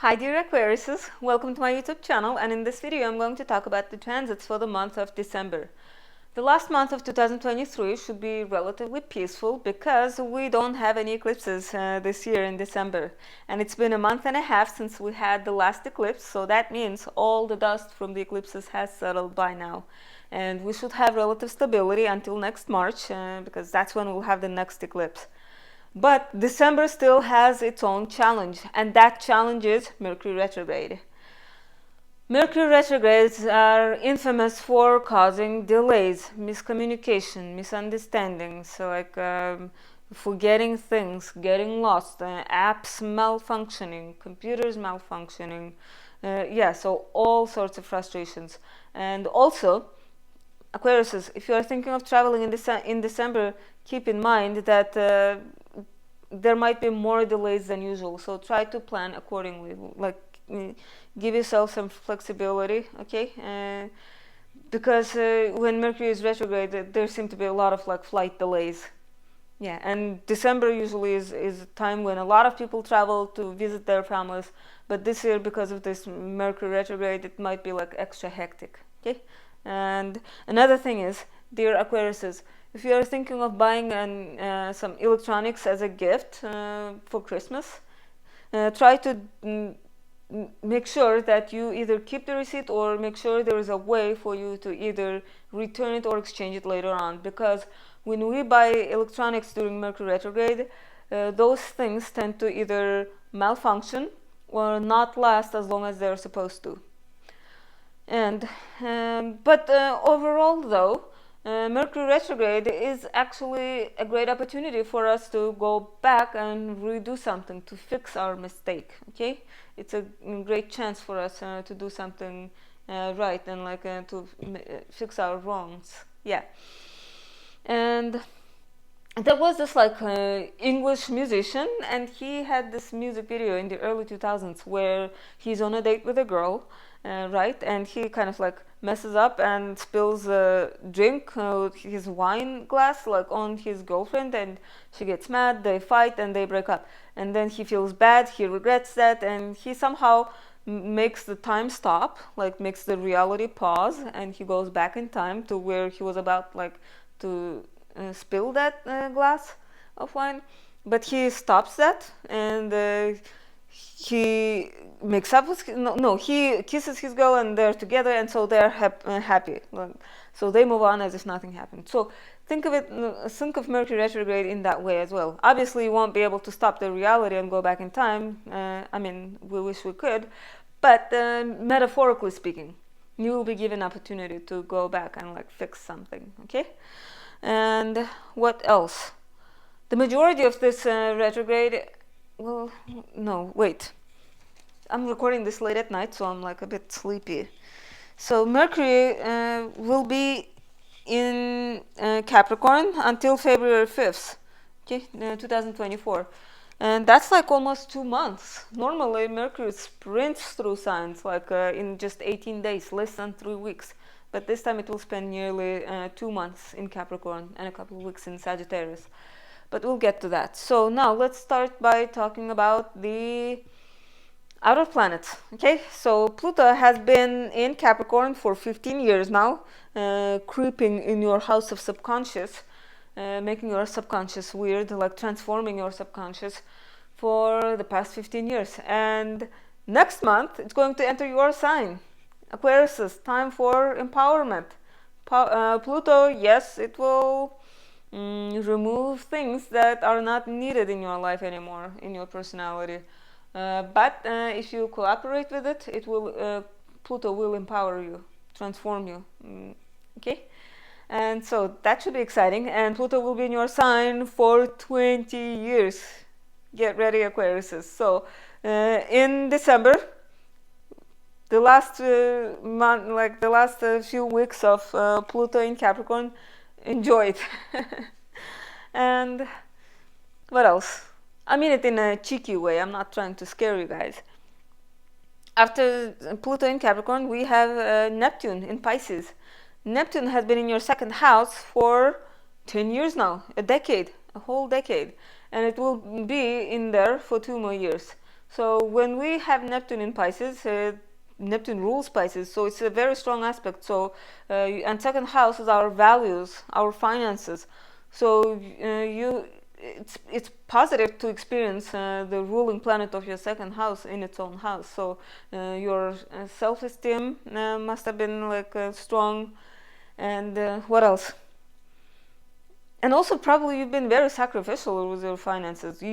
Hi dear Aquariuses, welcome to my YouTube channel, and in this video I'm going to talk about the transits for the month of December. The last month of 2023 should be relatively peaceful because we don't have any eclipses this year in December, and it's been a month and a half since we had the last eclipse, so that means all the dust from the eclipses has settled by now, and we should have relative stability until next March because that's when we'll have the next eclipse. But December still has its own challenge, and that challenge is Mercury retrograde. Mercury retrogrades are infamous for causing delays, miscommunication, misunderstandings, forgetting things, getting lost, apps malfunctioning, computers malfunctioning. So all sorts of frustrations. And also, Aquarius, if you are thinking of traveling in December, keep in mind that there might be more delays than usual, so try to plan accordingly. Give yourself some flexibility, okay? Because when Mercury is retrograde, there seem to be a lot of flight delays. Yeah, and December usually is a time when a lot of people travel to visit their families, but this year, because of this Mercury retrograde, it might be extra hectic, okay? And another thing is, dear Aquariuses, if you are thinking of buying some electronics as a gift for Christmas, try to make sure that you either keep the receipt or make sure there is a way for you to either return it or exchange it later on. Because when we buy electronics during Mercury retrograde, those things tend to either malfunction or not last as long as they're supposed to. And but overall, though, Mercury retrograde is actually a great opportunity for us to go back and redo something, to fix our mistake. Okay, it's a great chance for us to do something right and to fix our wrongs. Yeah, and there was this English musician, and he had this music video in the early 2000s where he's on a date with a girl, right, and he kind of messes up and spills a drink, his wine glass, on his girlfriend, and she gets mad, they fight, and they break up. And then he feels bad, he regrets that, and he somehow makes the time stop, makes the reality pause, and he goes back in time to where he was about to spill that glass of wine, but he stops that, and he makes up with he kisses his girl, and they're together, and so they're happy. So they move on as if nothing happened. So think of Mercury retrograde in that way as well. Obviously, you won't be able to stop the reality and go back in time. We wish we could, but metaphorically speaking, you will be given opportunity to go back and fix something. Okay. And what else? The majority of this retrograde, well, no, wait. I'm recording this late at night, so I'm a bit sleepy. So Mercury will be in Capricorn until February 5th, okay, 2024. And that's almost 2 months. Normally, Mercury sprints through signs in just 18 days, less than 3 weeks. But this time it will spend nearly 2 months in Capricorn and a couple of weeks in Sagittarius. But we'll get to that. So now let's start by talking about the outer planets. Okay, so Pluto has been in Capricorn for 15 years now, creeping in your house of subconscious, making your subconscious weird, transforming your subconscious for the past 15 years. And next month it's going to enter your sign. Aquarius, time for empowerment. Pluto, yes, it will remove things that are not needed in your life anymore, in your personality. But if you cooperate with it, Pluto will empower you, transform you. Okay? And so that should be exciting. And Pluto will be in your sign for 20 years. Get ready, Aquarius. So in December, the last few weeks of Pluto in Capricorn, enjoy it. And what else? I mean it in a cheeky way. I'm not trying to scare you guys. After Pluto in Capricorn, we have Neptune in Pisces. Neptune has been in your second house for 10 years now, a whole decade. And it will be in there for 2 more years. So when we have Neptune in Pisces, Neptune rules Pisces, so it's a very strong aspect. So and second house is our values, our finances. So it's positive to experience the ruling planet of your second house in its own house. So your self-esteem must have been like strong, and what else? And also probably you've been very sacrificial with your finances.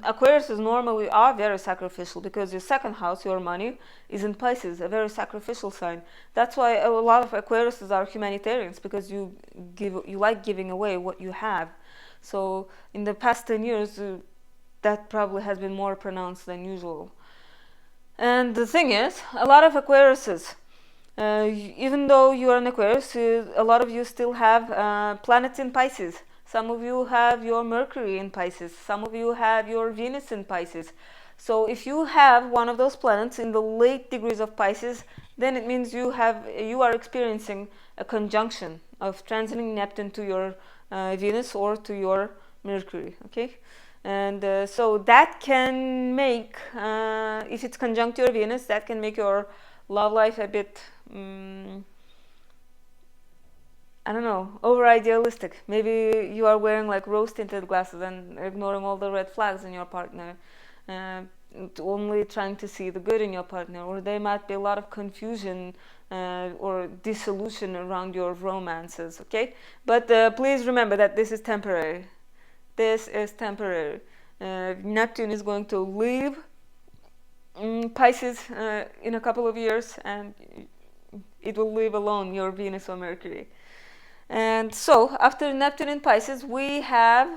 Aquarius normally are very sacrificial because your second house, your money, is in Pisces, a very sacrificial sign. That's why a lot of Aquariuses are humanitarians, because you like giving away what you have. So in the past 10 years, that probably has been more pronounced than usual. And the thing is, a lot of Aquariuses, even though you are an Aquarius, a lot of you still have planets in Pisces. Some of you have your Mercury in Pisces. Some of you have your Venus in Pisces. So if you have one of those planets in the late degrees of Pisces, then it means you are experiencing a conjunction of transiting Neptune to your Venus or to your Mercury. Okay, and so that can make, if it's conjunct your Venus, that can make your love life a bit I don't know, over idealistic. Maybe you are wearing like rose tinted glasses and ignoring all the red flags in your partner, only trying to see the good in your partner, or there might be a lot of confusion or dissolution around your romances. Okay, but please remember that this is temporary. This is temporary. Neptune is going to leave Pisces in a couple of years, and it will leave alone your Venus or Mercury. And so after Neptune in Pisces, we have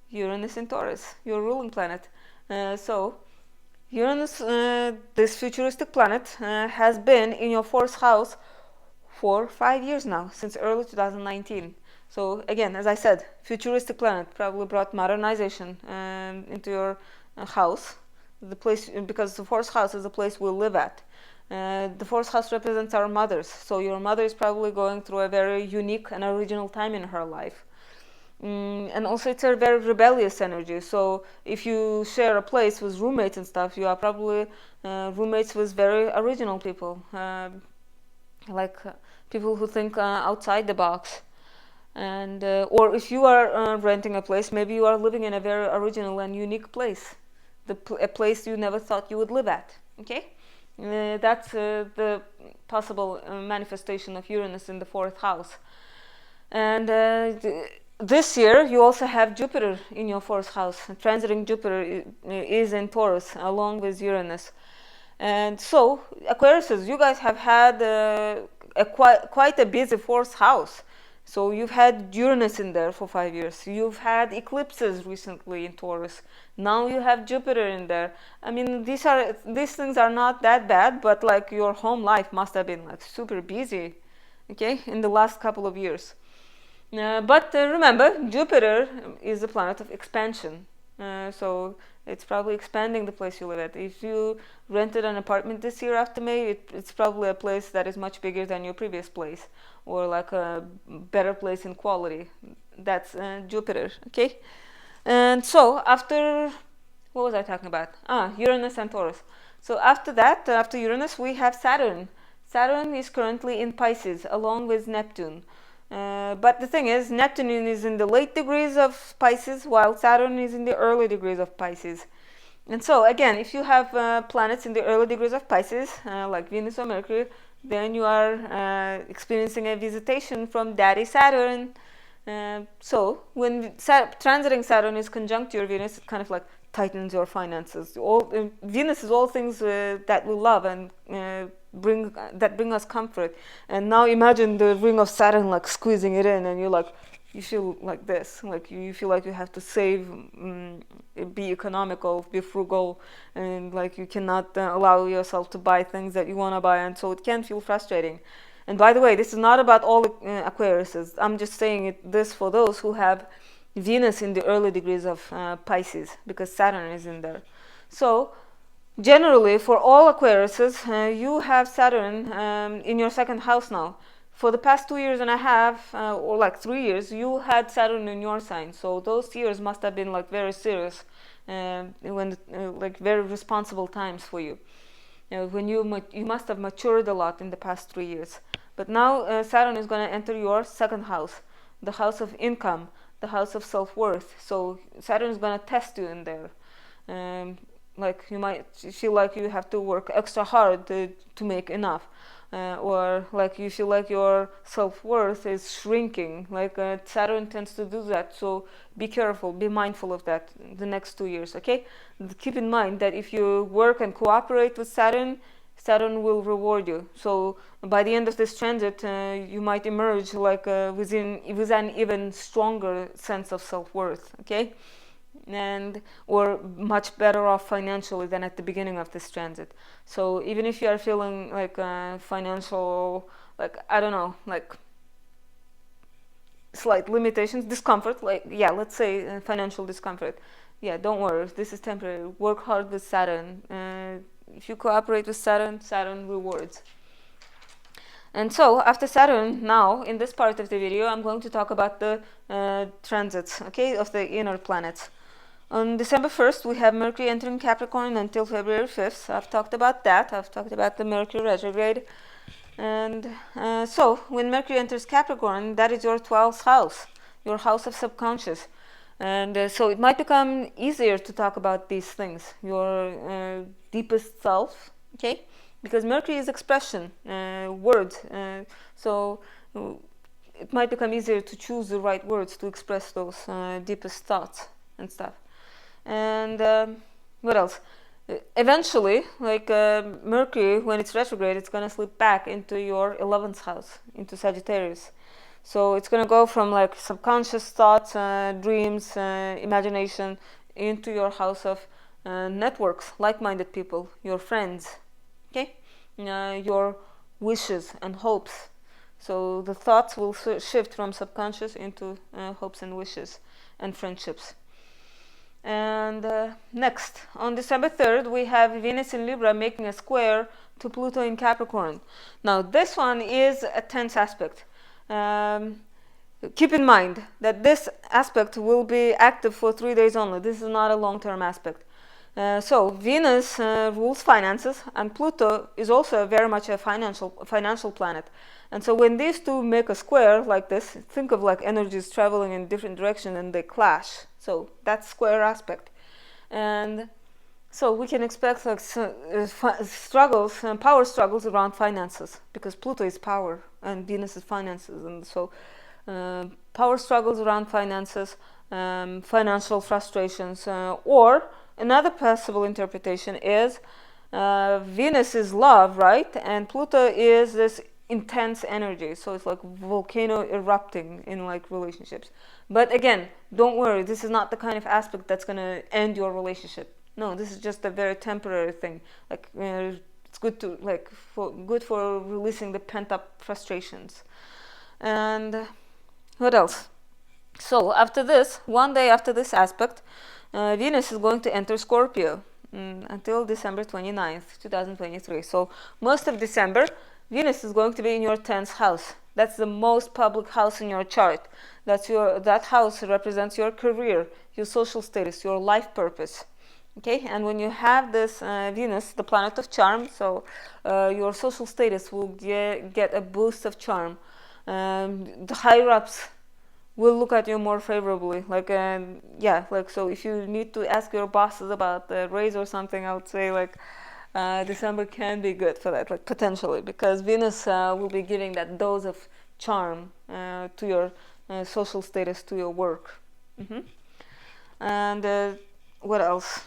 Uranus in Taurus, your ruling planet. So Uranus, this futuristic planet, has been in your fourth house for 5 years now, since early 2019. So again, as I said, futuristic planet probably brought modernization into your house, the place, because the fourth house is the place we live at. The fourth house represents our mothers, so your mother is probably going through a very unique and original time in her life. And also it's a very rebellious energy, so if you share a place with roommates and stuff, you are probably roommates with very original people, like people who think outside the box. And or if you are renting a place, maybe you are living in a very original and unique place, a place you never thought you would live at. Okay. That's the possible manifestation of Uranus in the fourth house. And this year you also have Jupiter in your fourth house. Transiting Jupiter is in Taurus along with Uranus. And so Aquariuses, you guys have had quite a busy fourth house. So you've had Uranus in there for 5 years. You've had eclipses recently in Taurus. Now you have Jupiter in there. I mean, these things are not that bad, but like your home life must have been like super busy, okay, in the last couple of years. But remember, Jupiter is a planet of expansion. So it's probably expanding the place you live at. If you rented an apartment this year after May, it's probably a place that is much bigger than your previous place, or like a better place in quality. That's Jupiter, okay? And so after, what was I talking about? Uranus and Taurus. So after that, after Uranus, we have Saturn. Saturn is currently in Pisces along with Neptune. But the thing is, Neptune is in the late degrees of Pisces, while Saturn is in the early degrees of Pisces. And so again, if you have planets in the early degrees of Pisces, like Venus or Mercury, then you are experiencing a visitation from Daddy Saturn. So when transiting Saturn is conjunct your Venus, it kind of like tightens your finances. Venus is all things that we love and bring us comfort. And now imagine the ring of Saturn like squeezing it in, and you feel like this, like you feel like you have to save, be economical, be frugal, and like you cannot allow yourself to buy things that you want to buy, and so it can feel frustrating. And by the way, this is not about all Aquariuses. I'm just saying this for those who have Venus in the early degrees of Pisces, because Saturn is in there. So generally, for all Aquariuses, you have Saturn in your second house now. For the past 2.5 years, or like 3 years, you had Saturn in your sign. So those years must have been like very serious, when like very responsible times for you. When you must have matured a lot in the past 3 years. But now Saturn is going to enter your second house, the house of income, the house of self-worth. So Saturn is going to test you in there. Like you might feel like you have to work extra hard to make enough. Or like you feel like your self-worth is shrinking. Like Saturn tends to do that, so be careful, be mindful of that the next 2 years, okay? Keep in mind that if you work and cooperate with Saturn, Saturn will reward you. So by the end of this transit, you might emerge like with an even stronger sense of self-worth, okay? And or much better off financially than at the beginning of this transit. So even if you are feeling like financial, like I don't know, like slight limitations, discomfort, like yeah, let's say financial discomfort, yeah, don't worry, this is temporary. Work hard with Saturn. If you cooperate with Saturn, Saturn rewards. And so after Saturn, now in this part of the video, I'm going to talk about the transits, okay, of the inner planets. On December 1st, we have Mercury entering Capricorn until February 5th. I've talked about that. I've talked about the Mercury Retrograde. And so, when Mercury enters Capricorn, that is your 12th house, your house of subconscious. And so it might become easier to talk about these things, your deepest self, okay? Because Mercury is expression, words. So it might become easier to choose the right words to express those deepest thoughts and stuff. And what else? Eventually, like Mercury, when it's retrograde, it's going to slip back into your 11th house, into Sagittarius. So it's going to go from like subconscious thoughts, dreams, imagination, into your house of networks, like-minded people, your friends, okay? Your wishes and hopes. So the thoughts will shift from subconscious into hopes and wishes and friendships. And next, on December 3rd, we have Venus in Libra making a square to Pluto in Capricorn. Now, this one is a tense aspect. Keep in mind that this aspect will be active for 3 days only. This is not a long-term aspect. So Venus rules finances, and Pluto is also very much a financial planet. And so when these two make a square like this, think of like energies traveling in different directions and they clash. So that's square aspect. And so we can expect like struggles and power struggles around finances, because Pluto is power and Venus is finances. And so power struggles around finances, financial frustrations, or another possible interpretation is Venus is love, right? And Pluto is this intense energy, so it's like volcano erupting in like relationships. But again, don't worry, this is not the kind of aspect that's going to end your relationship. No, this is just a very temporary thing. Like it's good to like good for releasing the pent-up frustrations. And what else? So after this, one day after this aspect, Venus is going to enter Scorpio until December 29th, 2023. So most of December, Venus is going to be in your 10th house. That's the most public house in your chart. That house represents your career, your social status, your life purpose. Okay, and when you have this Venus, the planet of charm, so your social status will get a boost of charm. The higher ups will look at you more favorably. Like yeah, like so if you need to ask your bosses about the raise or something, I would say like December can be good for that, like potentially, because Venus will be giving that dose of charm to your social status, to your work. And what else?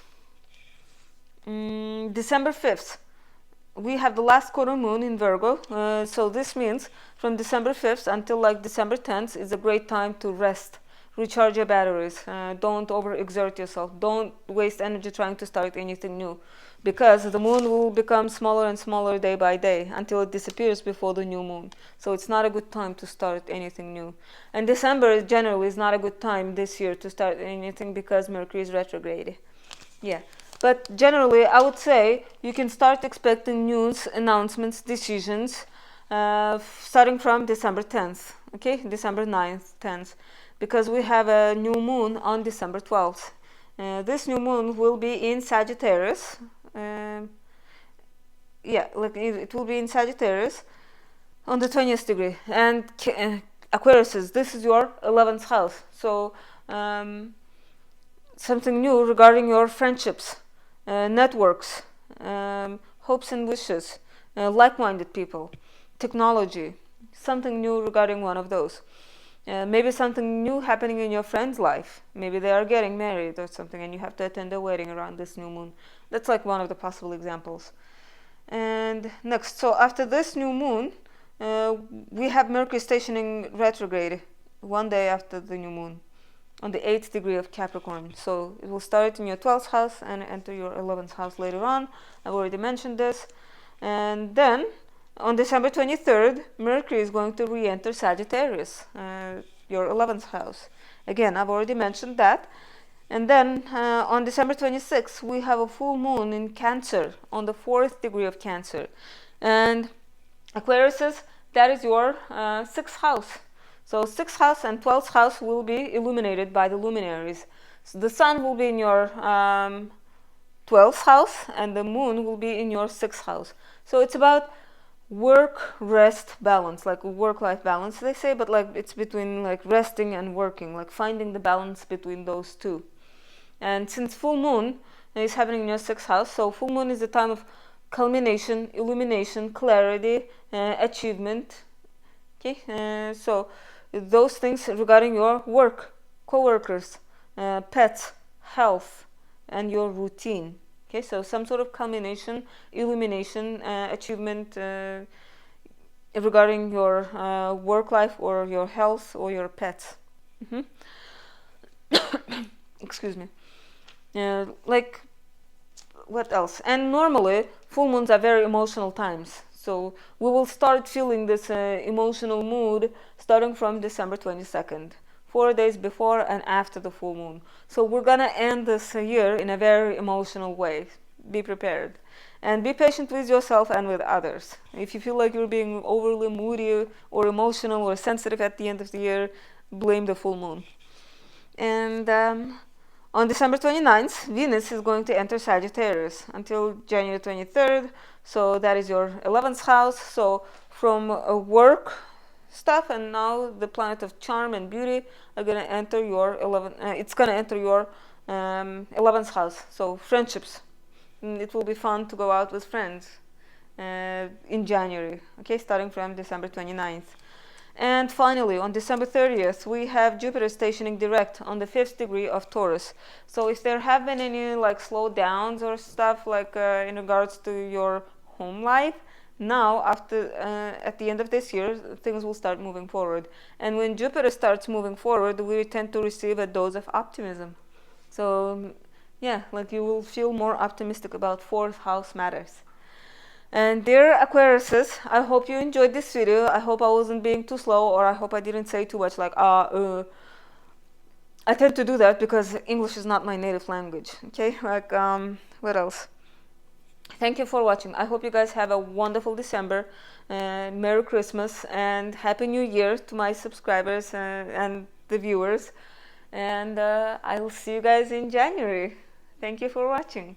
December 5th, we have the last quarter moon in Virgo. So this means from December 5th until like December 10th is a great time to rest, recharge your batteries. Don't overexert yourself. Don't waste energy trying to start anything new, because the moon will become smaller and smaller day by day until it disappears before the new moon. So it's not a good time to start anything new. And December generally is not a good time this year to start anything because Mercury is retrograde. Yeah. But generally, I would say you can start expecting news, announcements, decisions starting from December 10th, okay? December 9th, 10th, because we have a new moon on December 12th. This new moon will be in Sagittarius. Yeah, like it will be in Sagittarius on the 20th degree. And Aquarius, this is your 11th house. So something new regarding your friendships, networks, hopes and wishes, like-minded people, technology, something new regarding one of those. Maybe something new happening in your friend's life. Maybe they are getting married or something and you have to attend a wedding around this new moon. That's like one of the possible examples. And next, so after this new moon, we have Mercury stationing retrograde one day after the new moon on the 8th degree of Capricorn. So it will start in your 12th house and enter your 11th house later on. I've already mentioned this. And then on December 23rd, Mercury is going to re-enter Sagittarius, your 11th house. Again, I've already mentioned that. And then on December 26th, we have a full moon in Cancer, on the 4th degree of Cancer. And Aquarius, that is your 6th house. So 6th house and 12th house will be illuminated by the luminaries. So the sun will be in your 12th house and the moon will be in your 6th house. So it's about work, rest, balance, like work-life balance, they say, but like it's between like resting and working, like finding the balance between those two. And since full moon is happening in your 6th house, so full moon is the time of culmination, illumination, clarity, achievement. Okay, so those things regarding your work, co-workers, pets, health, and your routine. Okay, so some sort of culmination, illumination, achievement regarding your work life or your health or your pets. Excuse me. Like, what else? And normally, full moons are very emotional times. So we will start feeling this emotional mood starting from December 22nd. 4 days before and after the full moon. So we're gonna end this year in a very emotional way. Be prepared. And be patient with yourself and with others. If you feel like you're being overly moody or emotional or sensitive at the end of the year, blame the full moon. And on December 29th, Venus is going to enter Sagittarius until January 23rd. So that is your 11th house. So from work stuff, and now the planet of charm and beauty are going to enter your 11th house. So friendships, it will be fun to go out with friends in January, okay, starting from December 29th. And finally, on December 30th, we have Jupiter stationing direct on the 5th degree of Taurus. So if there have been any like slowdowns or stuff like in regards to your home life, now after at the end of this year, things will start moving forward. And when Jupiter starts moving forward, we tend to receive a dose of optimism. So yeah, like you will feel more optimistic about 4th house matters. And dear Aquariuses, I hope you enjoyed this video. I hope I wasn't being too slow, or I hope I didn't say too much like I tend to do that because English is not my native language. Okay, like what else? Thank you for watching. I hope you guys have a wonderful December. Merry Christmas and Happy New Year to my subscribers and the viewers. And I will see you guys in January. Thank you for watching.